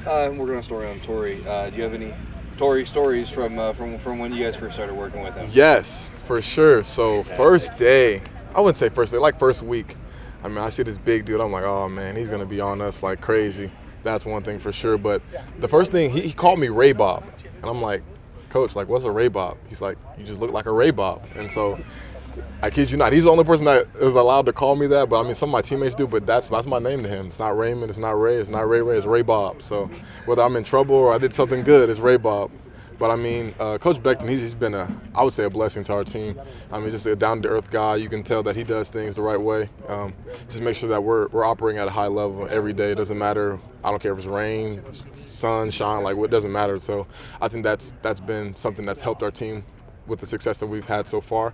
We're going to story on Torrey. Do you have any Torrey stories from when you guys first started working with him? Yes, for sure. So first day, I wouldn't say first day, like first week. I mean, I see this big dude. I'm like, oh man, he's gonna be on us like crazy. That's one thing for sure. But the first thing, he called me Ray Bob, and I'm like, Coach, like, what's a Ray Bob? He's like, you just look like a Ray Bob. And so, I kid you not, he's the only person that is allowed to call me that. But I mean, some of my teammates do. But that's my name to him. It's not Raymond. It's not Ray. It's not Ray. It's Ray Bob. So whether I'm in trouble or I did something good, it's Ray Bob. But I mean, Coach Becton, he's been I would say a blessing to our team. I mean, just a down-to-earth guy. You can tell that he does things the right way. Just make sure that we're operating at a high level every day. It doesn't matter. I don't care if it's rain, sun, shine, like it doesn't matter. So I think that's been something that's helped our team with the success that we've had so far.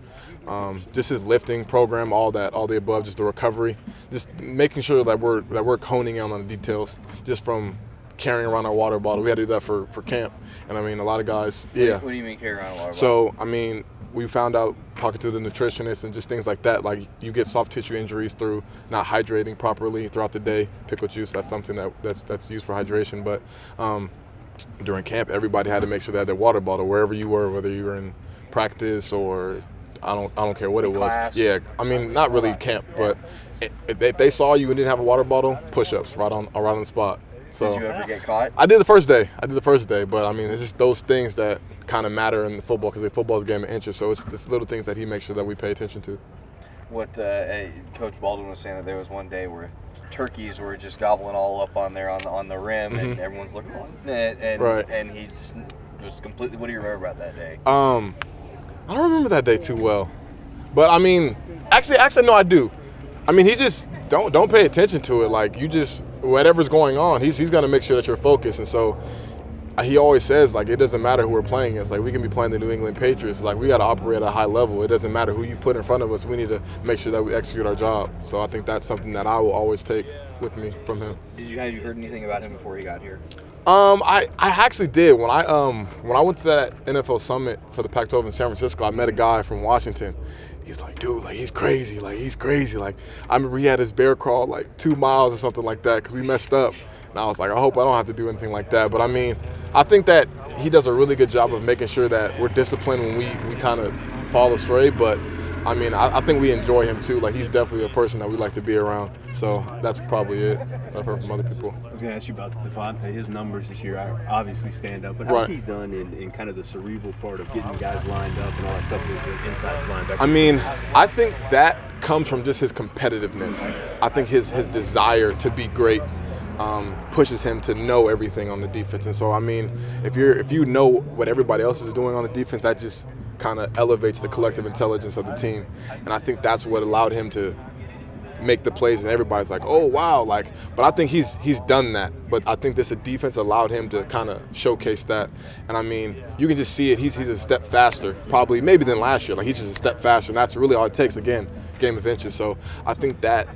Just his lifting program, all the above, just the recovery, just making sure that we're honing in on the details, just from carrying around our water bottle. We had to do that for camp. And I mean, a lot of guys, yeah. What do you mean carry around a water bottle? So, I mean, we found out talking to the nutritionist and just things like that, like you get soft tissue injuries through not hydrating properly throughout the day. Pickle juice, that's something that's used for hydration. But during camp, everybody had to make sure they had their water bottle wherever you were, whether you were in practice or I don't care what it was. Class. Yeah, I mean, not really camp, but if they saw you and didn't have a water bottle, push-ups right on the spot. So, did you ever get caught? I did the first day. But I mean, it's just those things that kind of matter in the football because the football is a game of interest. So it's little things that he makes sure that we pay attention to. What Coach Baldwin was saying that there was one day where turkeys were just gobbling all up on there on the rim, and everyone's looking and he just was completely. What do you remember about that day? I don't remember that day too well, but I mean, actually, no, I do. I mean, he just don't pay attention to it. Like you just whatever's going on, he's gonna make sure that you're focused. And so he always says like it doesn't matter who we're playing. It's like we can be playing the New England Patriots. Like we got to operate at a high level. It doesn't matter who you put in front of us. We need to make sure that we execute our job. So I think that's something that I will always take with me from him. Have you heard anything about him before he got here? I actually did. When I went to that NFL summit for the Pac-12 in San Francisco, I met a guy from Washington. He's like, dude, like he's crazy. Like I remember he had his bear crawl like 2 miles or something like that because we messed up. And I was like, I hope I don't have to do anything like that. But I mean, I think that he does a really good job of making sure that we're disciplined when we kind of fall astray. But I mean, I think we enjoy him too. Like he's definitely a person that we like to be around. So that's probably it I've heard from other people. I was going to ask you about Devontae. His numbers this year obviously stand up. But how's he done in kind of the cerebral part of getting guys lined up and all that stuff with the inside linebacker? I mean, I think that comes from just his competitiveness. I think his desire to be great pushes him to know everything on the defense. And so, I mean, if you know what everybody else is doing on the defense, that just kind of elevates the collective intelligence of the team. And I think that's what allowed him to make the plays, and everybody's like, oh, wow. Like, but I think he's done that. But I think this defense allowed him to kind of showcase that. And, I mean, you can just see it. He's a step faster, probably maybe than last year. Like, he's just a step faster, and that's really all it takes, again, game of inches. So I think that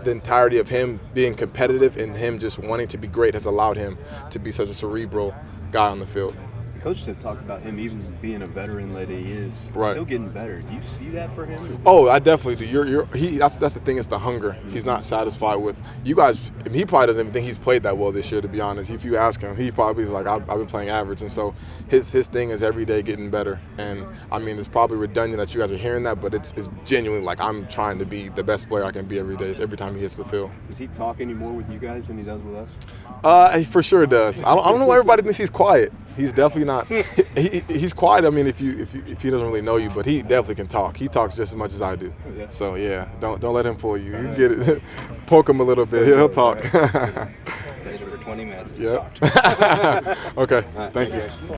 the entirety of him being competitive and him just wanting to be great has allowed him to be such a cerebral guy on the field. Coaches have talked about him even being a veteran that he is, still getting better. Do you see that for him? Oh, I definitely do. That's the thing. It's the hunger. He's not satisfied with you guys. I mean, he probably doesn't even think he's played that well this year. To be honest, if you ask him, he probably is like, I've been playing average. And so his thing is every day getting better. And I mean, it's probably redundant that you guys are hearing that, but it's genuinely like I'm trying to be the best player I can be every day, every time he hits the field. Does he talk any more with you guys than he does with us? He for sure does. I don't know why everybody thinks he's quiet. He's definitely not. He's quiet. I mean, if he doesn't really know you, but he definitely can talk. He talks just as much as I do. Yeah. So yeah, don't let him fool you. You get it. Poke him a little bit. He'll talk. For 20 minutes. Yeah. Okay. Thank you.